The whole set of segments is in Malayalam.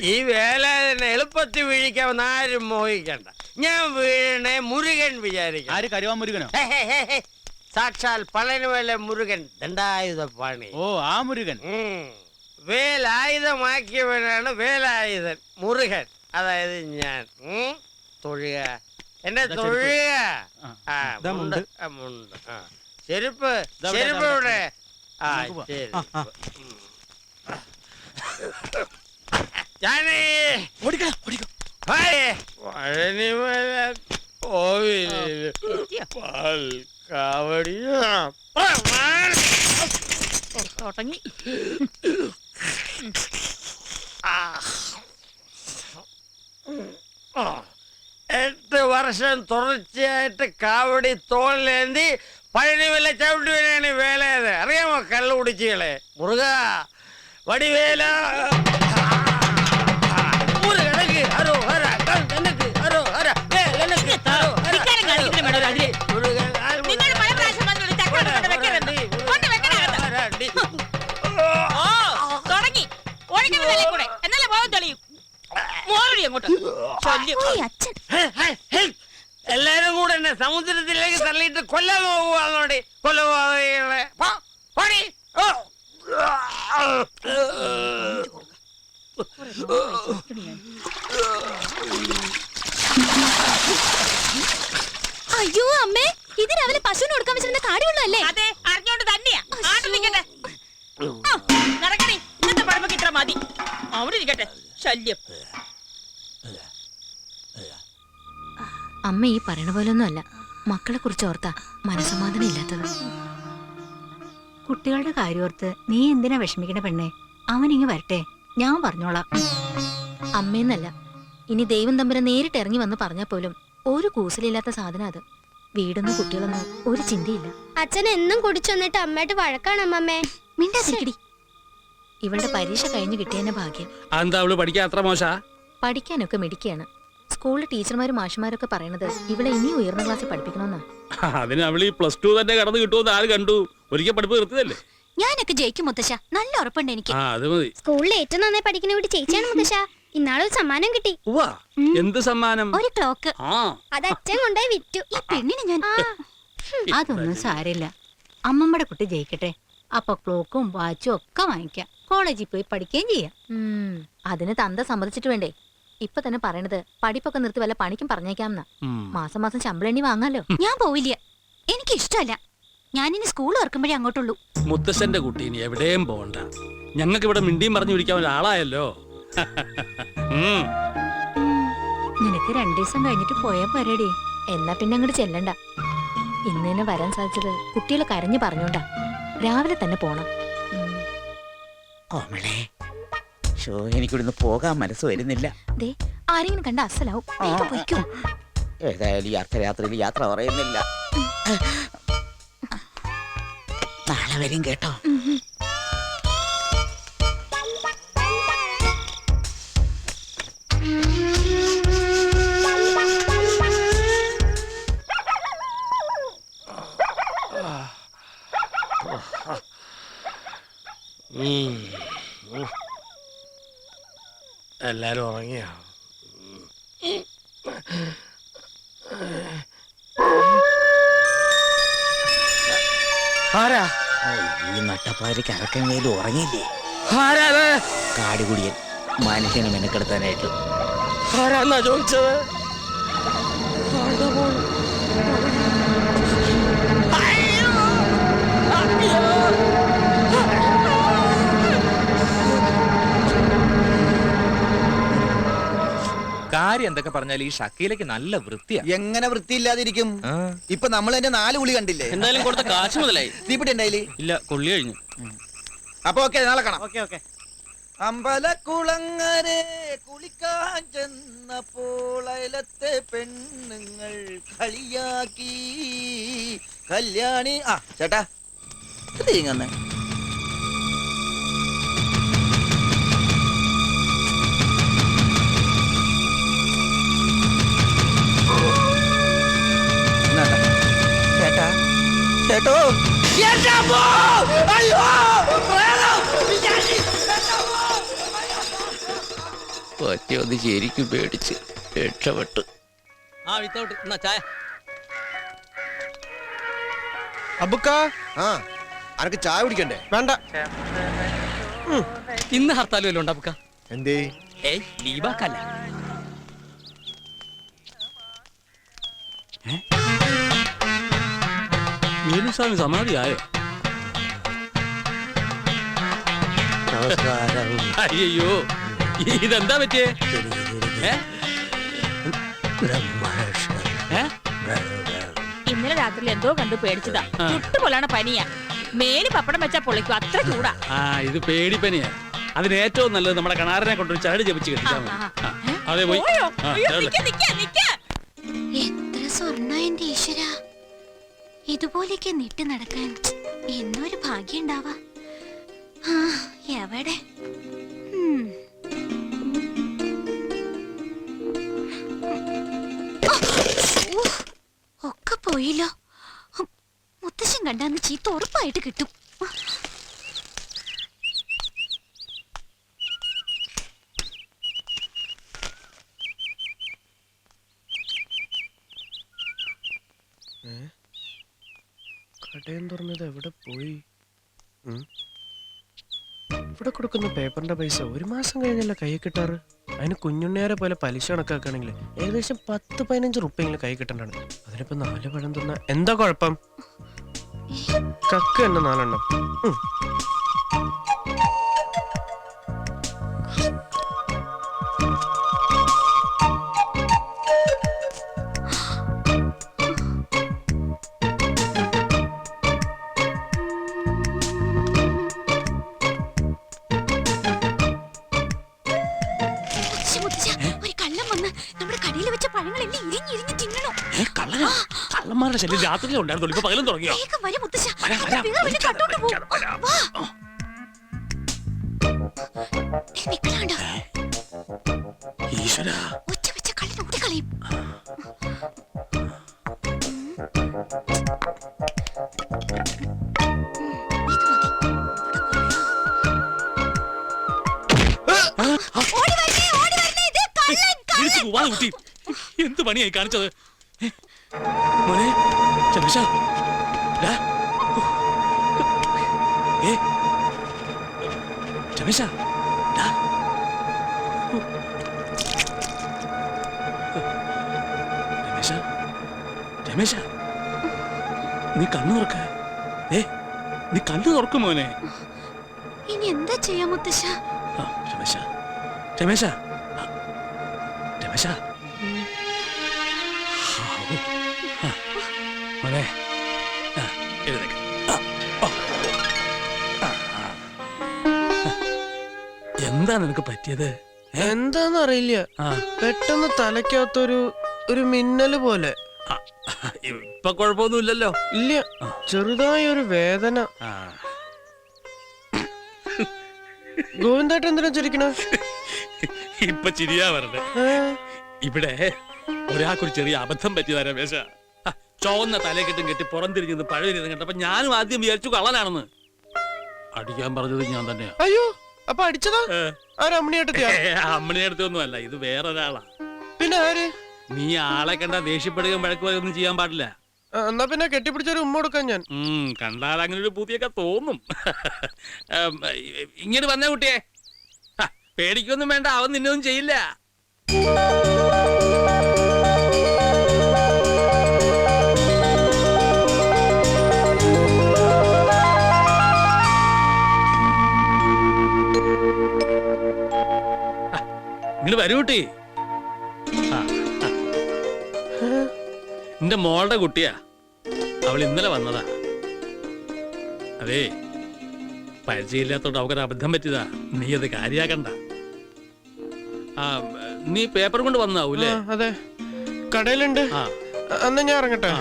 ഈ വേലായുധനെ എളുപ്പത്തിൽ വീഴിക്കാമെന്ന് ആരും മോഹിക്കണ്ട. ഞാൻ വീഴണേ മുരുകൻ വിചാരിക്കും. ആര് കരുവാ മുരുകനോ? സാക്ഷാൽ പളനിമല മുരുകൻ ദണ്ഡായുധ പാണി. ഓ ആ മുരുകൻ. വേലായുധമാക്കിയവനാണ് വേലായുധൻ മുരുകൻ. അതായത് ഞാൻ തൊഴുക എന്നെ തൊഴുക. മുണ്ട് ചെരുപ്പ് ചെരുപ്പ് ഇവിടെ. ആ ശരി. പഴനിമല കോവിലിൽ കാവടി തുടങ്ങി. 8 വർഷം തുടർച്ചയായിട്ട് കാവടി തോളിലേന്തി പഴനിമല ചവിട്ടുവനാണ് വേലയത്. അറിയാമോ കള്ളു കുടിച്ചുകളെ? മുറുക വടിവേല എല്ലാരും കൂടെ എന്നെ സമുദ്രത്തിലേക്ക് തള്ളിയിട്ട് കൊല്ലാൻ പോവുകയാണോടെ. കൊല്ലപോകളെ അയ്യോ അമ്മേ, ഇത് രാവിലെ പശുവിന് കൊടുക്കാൻ വെച്ചിരുന്ന കാടിയുള്ളല്ലേ? അതെ, അറിഞ്ഞോണ്ട് തന്നെയാ. നടക്കണേ, ഇന്നത്തെ പഴമക്ക് ഇത്ര മതി. അവിടെ ഇരിക്കട്ടെ, ശല്യം. അമ്മ ഈ പറയണ പോലൊന്നും അല്ല. മക്കളെ കുറിച്ച് ഓർത്താ മനസ്സമാധാനം ഇല്ലാത്തത്. കുട്ടികളുടെ കാര്യോർത്ത് നീ എന്തിനാ വിഷമിക്കണ പെണ്ണേ? അവനിങ്ങ് വരട്ടെ, ഞാൻ പറഞ്ഞോളാം. അമ്മയെന്നല്ല, ഇനി ദൈവം തമ്പുരാൻ നേരിട്ട് ഇറങ്ങി വന്ന് പറഞ്ഞാൽ പോലും ഒരു കൂസലില്ലാത്ത സാധനം അത്. വീടൊന്നും കുട്ടികളൊന്നും ഒരു ചിന്തയില്ല. അച്ഛൻ എന്നും കുടിച്ചു വന്നിട്ട് അമ്മയായിട്ട് വഴക്കാണ് അമ്മമ്മേ. മിണ്ടാതിരിക്കടി. ഇവളുടെ പരീക്ഷ കഴിഞ്ഞു കിട്ടിയതിന്റെ ഭാഗ്യം. പഠിക്കാനൊക്കെ മിടിക്കുകയാണ്. സ്കൂളിലെ ടീച്ചർമാരും മാഷുമാരൊക്കെ പറയണത് ഇവളെ ഇനി ഉയർന്ന ക്ലാസ്സിൽ പഠിപ്പിക്കണമെന്നാ. അതിന് അവള് +2 തന്നെ കടന്നു കിട്ടുമെന്ന് ആര് കണ്ടു? ഒരിക്കൽ പഠിപ്പ് നിർത്തിയതല്ലേ. ഞാനൊക്കെ ജയിക്കും മുത്തശ്ശ, നല്ല ഉറപ്പുണ്ട് എനിക്ക്. സ്കൂളിൽ ഏറ്റവും നന്നായി പഠിക്കുന്ന വീട് ചേച്ചിയാണ് മുത്തശ്ശ. ഇന്നാളൊരു സമ്മാനം കിട്ടി. എന്ത് സമ്മാനം? ഒരു ക്ലോക്ക്. അത് അച്ഛൻ കൊണ്ടുപോയി വിറ്റു. ഈ പെണ്ണിനെ ഞാൻ അതൊന്നും സാരില്ല. അമ്മമ്മയുടെ കുട്ടി ജയിക്കട്ടെ, അപ്പൊ ക്ലോക്കും വാച്ചും ഒക്കെ വാങ്ങിക്കാം. കോളേജിൽ പോയി പഠിക്കുകയും ചെയ്യാം. അതിന് തന്ത സമ്മതിച്ചിട്ട് വേണ്ടേ? ഇപ്പൊ തന്നെ പറയണത് പഠിപ്പൊക്കെ നിർത്തി വല്ല പണിക്കും പറഞ്ഞേക്കാമെന്നാ. മാസം മാസം ശമ്പളം എണ്ണി വാങ്ങാലോ. ഞാൻ പോവില്ല, എനിക്ക് ഇഷ്ടമല്ല. ഞാനിനി സ്കൂൾ ഓർക്കുമ്പോഴേ അങ്ങോട്ടുള്ളൂ. മുത്തശ്ശന്റെ കുട്ടി ഇനി എവിടെയും പോകണ്ട. ഞങ്ങൾക്ക് ഇവിടെ മിണ്ടിയും പറഞ്ഞു പിടിക്കാൻ ഒരാളായല്ലോ. നിനക്ക് 2 ദിവസം കഴിഞ്ഞിട്ട് പോയാ പോരടി. എന്നാ പിന്നെ അങ്ങോട്ട് ചെല്ലണ്ട. ഇന്ന് തന്നെ വരാൻ സാധിച്ചത് കുട്ടികൾ കരഞ്ഞു പറഞ്ഞോണ്ടാ. രാവിലെ തന്നെ പോണം. എനിക്കിവിടുന്ന് പോകാൻ മനസ്സ് വരുന്നില്ല. ആരെങ്കിലും കണ്ട അസലാവും. ഏതായാലും ഈ അർദ്ധരാത്രിയിൽ യാത്ര പറയുന്നില്ല. നാളെ വരും കേട്ടോ. എല്ലാരും ഉറങ്ങിയോ? ആരാ ഈ നട്ടപ്പാരിക്ക് അറക്കമേലും ഉറങ്ങിയില്ലേ? കാടുകുടിയൻ മനുഷ്യനെ മെനക്കെടുത്താനായിട്ട്. ആരാന്നാ ചോദിച്ചത്? കാര്യം എന്തൊക്കെ പറഞ്ഞാൽ ഈ ഷക്കീലേക്ക് നല്ല വൃത്തിയാ. എങ്ങനെ വൃത്തിയില്ലാതിരിക്കും? ഇപ്പൊ നമ്മൾ എന്റെ 4 ഗുളി കണ്ടില്ലേ? എന്തായാലും കൊടുത്ത കാശ് മുതലായി. തീപിടി ഉണ്ടായില്ലേ? ഇല്ല, കൊള്ളി കഴിഞ്ഞു. അപ്പൊ ഓക്കെ, നാളെ കാണാം. അമ്പലക്കുളങ്ങരെ കുളിക്കാൻ ചെന്നപ്പോൾ അയലത്തെ പെണ്ണുങ്ങൾ കളിയാക്കി കല്യാണി. ചേട്ടാ ഇങ്ങനെ ചേട്ടോ. ഒറ്റയൊന്ന് ശരിക്കും പേടിച്ച് രക്ഷപ്പെട്ടു. ആ വിത്തൗട്ട് എന്നാ ചായ. അബുക്ക അനക്ക് ചായ കുടിക്കണ്ടേ? വേണ്ട. ഇന്ന് ഹർത്താലും വല്ലതും ഉണ്ടാ? എന്തേ? ഏയ് ലീവാക്കല്ല. വേലുസ്വാമി സമാധിയായോ? അയ്യോ ഇതെന്താ പറ്റിയേ? ഇന്നലെ രാത്രി എന്തോ കണ്ടു പേടിച്ചതാ. ചുട്ടുപോലാണ് പനിയാ. മേല് പപ്പടം വെച്ചാ പൊളിക്കും, അത്ര ചൂടാ. ആ ഇത് പേടിപ്പനിയാ. അതിന് ഏറ്റവും നല്ലത് നമ്മുടെ കണാറിനെ കൊണ്ടൊരു ചരട് ജപിച്ച് കെട്ടിച്ചാൽ മതി. അതെ പോയി. എത്ര സ്വർണ്ണ എന്റെ ഈശ്വര, ഇതുപോലെയൊക്കെ നീട്ടി നടക്കാൻ എന്നൊരു ഭാഗ്യം ഉണ്ടാവാ. എവിടെ ഒക്കെ പോയില്ലോ. മുത്തശ്ശൻ കണ്ടാന്ന് ചീത്ത ഉറപ്പായിട്ട് കിട്ടും. കടയും തുറന്നത് എവിടെ പോയി? ഇവിടെ കൊടുക്കുന്ന പേപ്പറിന്റെ പൈസ ഒരു മാസം കഴിഞ്ഞല്ല കൈ കിട്ടാറ്. അതിന് കുഞ്ഞുണ്ണിയാരെ പോലെ പലിശ കണക്കാക്കുകയാണെങ്കിൽ ഏകദേശം 10-15 റുപ്യെങ്കിലും കൈ കിട്ടണ്ടാണ്. അതിനിപ്പോ 4 പഴം തിന്ന എന്താ കുഴപ്പം? കക്ക് തന്നെ 4 എണ്ണം. കള്ളന്മാരുടെ ശല്യം രാത്രിയിലും ഉണ്ടായിരുന്നുള്ളൂ, ഇപ്പൊ പകലും തുടങ്ങിയോ? ഈശ്വരാ, എന്ത് പണിയായി കാണിച്ചത്? മോനെ രമേശ, രമേശ, രമേശ, രമേശ, നീ കണ്ണു തുറക്ക. നീ കണ്ണു തുറക്കും മോനെ. ഇനി എന്താ ചെയ്യാ മുത്തശ്ശ? രമേശ, രമേശ, രമേശ, മോനെ എഴുന്നേക്ക്. എന്താ നിനക്ക് പറ്റിയത്? എന്താന്ന് അറിയില്ല, പെട്ടെന്ന് തലയ്ക്കകത്തൊരു മിന്നല് പോലെ. ഇപ്പൊ കുഴപ്പമൊന്നുമില്ലല്ലോ? ഇല്ല, ചെറുതായ ഒരു വേദന. ഗോവിന്ദേട്ടൻ എന്തിനാ ചിരിക്കണ? ഇപ്പൊ ചിരിയാ വരട്ടെ. ഇവിടെ ഒരാൾക്കൊരു ചെറിയ അബദ്ധം പറ്റിയതാ രമേശ. ചുവന്ന തലക്കെട്ടും കെട്ടി പുറംതിരിഞ്ഞ് പഴയ കണ്ടപ്പോ ഞാനും ആദ്യം വിചാരിച്ചു കള്ളനാണെന്ന്. അടിക്കാൻ പറഞ്ഞത് ഞാൻ തന്നെയാ. അയ്യോ, അപ്പൊ അടിച്ചതാ? അമ്മണിയടുത്തൊന്നും അല്ല, ഇത് വേറൊരാളാ. പിന്നെ ആര്? നീ ആളെ കണ്ടാ ദേഷ്യപ്പെടുകയും വഴക്ക് ഒന്നും ചെയ്യാൻ പാടില്ല. എന്നാ പിന്നെ കെട്ടിപ്പിടിച്ചൊരു ഉമ്മ കൊടുക്കാൻ ഞാൻ. കണ്ടാൽ അങ്ങനെ ഒരു പൂതിയൊക്കെ തോന്നും. ഇങ്ങനെ വന്നേ കുട്ടിയെ, പേടിക്കൊന്നും വേണ്ട, അവൻ നിന്നൊന്നും ചെയ്യില്ല. ഇങ്ങോട്ട് വരൂ കുട്ടി. എന്റെ മോളുടെ കുട്ടിയാ, അവൾ ഇന്നലെ വന്നതാ. അതേ, പരിചയമില്ലാത്തോണ്ട് അവക്കൊരു അബദ്ധം പറ്റിയതാ. നീ അത് കാര്യാക്കണ്ട. നീ പേപ്പർ കൊണ്ട് വന്നാവൂല്ലേ? അതെ, കടയിലുണ്ട്. അന്ന് ഞാൻ ഇറങ്ങട്ടെ.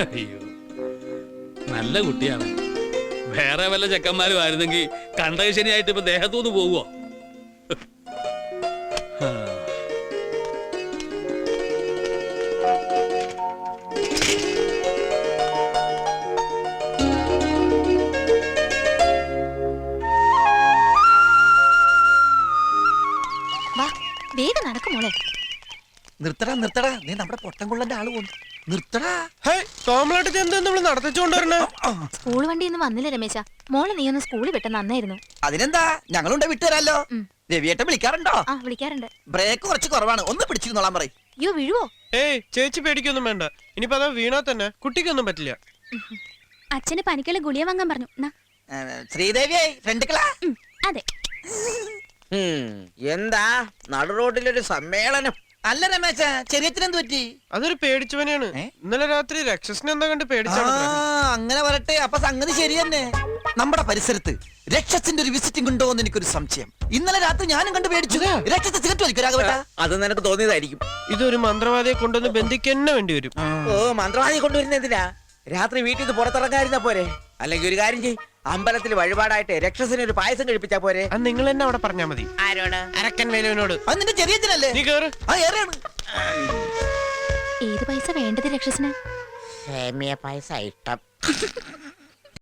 അയ്യോ, നല്ല കുട്ടിയാണ്. വേറെ വല്ല ചെക്കന്മാരും ആയിരുന്നെങ്കിൽ കണ്ടകശനിയായിട്ട് ഇപ്പൊ ദേഹത്തുനിന്ന് പോവോ? നിർത്തടാ നിർത്തടാ, നീ നമ്മുടെ പൊട്ടംകൊള്ളന്റെ ആള് പോന്നു. നിർത്തടാ. കോമളായിട്ട് എന്താ നമ്മള് നടത്തിച്ചോണ്ടുവരണേ? സ്കൂൾ വണ്ടി ഒന്നും വന്നില്ല രമേശ. മോളെ നീ ഒന്ന് സ്കൂളിൽ വിട്ട നന്നായിരുന്നു. അതിനെന്താ, ഞങ്ങളുണ്ട് വിട്ടുതരാലോ. രവിയേട്ടൻ വിളിക്കാറുണ്ടോ? ആ വിളിക്കാറുണ്ട്. ബ്രേക്ക് കുറച്ച് കുറവാണ്, ഒന്ന് പിടിച്ചിരുന്നോളാൻ പറയും. അയ്യോ വീഴുവോ? ഏയ് ചേച്ചി പേടിക്കൊന്നും വേണ്ട. ഇനിയിപ്പോ അതാ വീണാ തന്നെ കുട്ടിക്കൊന്നും പറ്റില്ല. അച്ഛന് പനിക്കുള്ള ഗുളിക വാങ്ങാൻ പറഞ്ഞു. നാ. ശ്രീദേവിയെ ഫ്രണ്ടുക്കളാ. അതെ. എന്താ നടു റോഡിലൊരു സമ്മേളനം? അല്ല രമേശ, ചെറിയച്ഛനെന്ത് പറ്റി? അതൊരു പേടിച്ചവനെയാണ്. ഇന്നലെ രാത്രി രക്ഷസിനെ എന്താ കണ്ട് പേടിച്ചാണ്. അങ്ങനെ വരട്ടെ. അപ്പൊ സംഗതി ശരി തന്നെ. നമ്മുടെ പരിസരത്ത് രക്ഷസിന്റെ ഒരു വിസിറ്റിംഗ് ഉണ്ടോ എന്ന് എനിക്കൊരു സംശയം. ഇന്നലെ രാത്രി ഞാനും കണ്ട് പേടിച്ചു. രക്ഷസ് സിഗരറ്റ് വലിക്കും രാഘവേട്ടാ. അത് നിനക്ക് തോന്നിയതായിരിക്കും. ഇതൊരു മന്ത്രവാദിയെ കൊണ്ടുവന്ന് ബന്ധിക്കന്നെ വേണ്ടി വരും. ഓ, മന്ത്രവാദി കൊണ്ടുവരുന്ന എന്തിനാ? രാത്രി വീട്ടിൽ നിന്ന് പുറത്തിറങ്ങാതിരുന്നാ പോരെ? അല്ലെങ്കിൽ ഒരു കാര്യം ചെയ്, അമ്പലത്തിൽ വഴിപാടായിട്ട് രക്ഷസിന് ഒരു പായസം കഴിപ്പിച്ചാ പോരെ? അത് നിങ്ങൾ തന്നെ അവിടെ പറഞ്ഞാ മതി. ആരോട്? അരക്കൻ വേലുവിനോട്. അത് നിന്റെ ചെറിയച്ഛനല്ലേ? നീ കേറ്. ആ ഏറെയാണ്. ഏത് പൈസ വേണ്ടത് രക്ഷസിന്? സേമിയ പായസം ഇഷ്ടം.